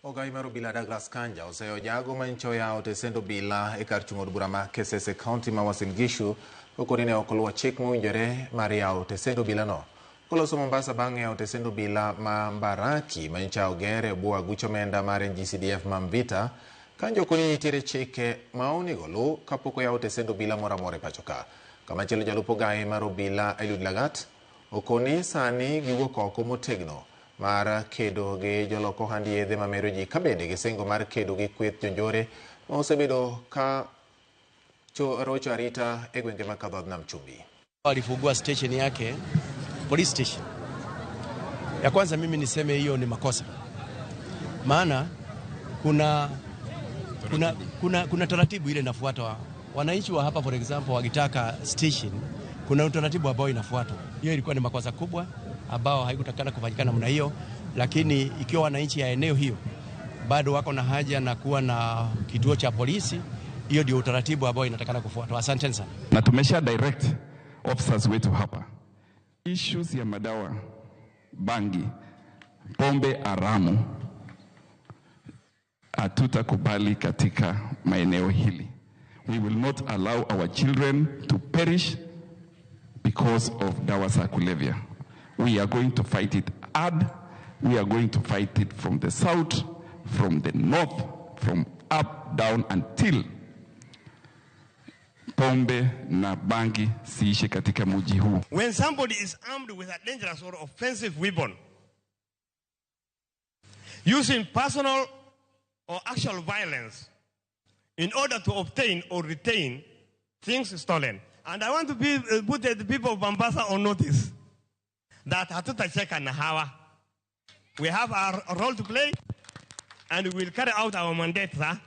Ogai mar Obila Douglas Kanja oseyo jago mancho iyao tesend Obila e kar chung'o od bura ma Kesese County ma Uasin Gishu okoni ne ok oluwo chik mowinjore mar iyao tesend Obila no. Koloso Mombasa bang'e iyao tesend Obila ma Mbaraki manyocha oger e bwo aguch omenda mar NGCDF ma Mvita. Kanja okoni nitiere chike ma onego oluw kapok oyao tesend Obila moro amora e pachoka. Kamachielo jalup Ogai mar Obila Lagat okoni sani giwuok oko motegno mar kedo gi joloko ohand yedhe mamero ji kabende gi singo mar kedo gi kweth jonjore ma osebedo ka rocho arita e gwenge makadho nam chumbi. Alifungua station yake, police station. Ya kwanza mimi niseme hiyo ni makosa. Maana kuna taratibu ile inafuatwa. Wananchi wa hapa for example wakitaka station, kuna utaratibu ambao inafuatwa. Hiyo ilikuwa ni makosa kubwa ambao haikutakana kufanyika namna hiyo, lakini ikiwa wananchi ya eneo hiyo bado wako na haja na kuwa na kituo cha polisi, hiyo ndio utaratibu ambao inatakana kufuatwa. Asante sana. Na tumesha direct officers wetu hapa. Issues ya madawa, bangi, pombe haramu hatutakubali katika maeneo hili. We will not allow our children to perish because of dawa za kulevya. We are going to fight it hard. We are going to fight it from the south, from the north, from up, down, until pombe na bangi siishi katika mji huu. When somebody is armed with a dangerous or offensive weapon, using personal or actual violence in order to obtain or retain things stolen. And I want to put the people of Mombasa on notice that hatutacheka na hawa. We have our role to play and we will carry out our mandate, sir.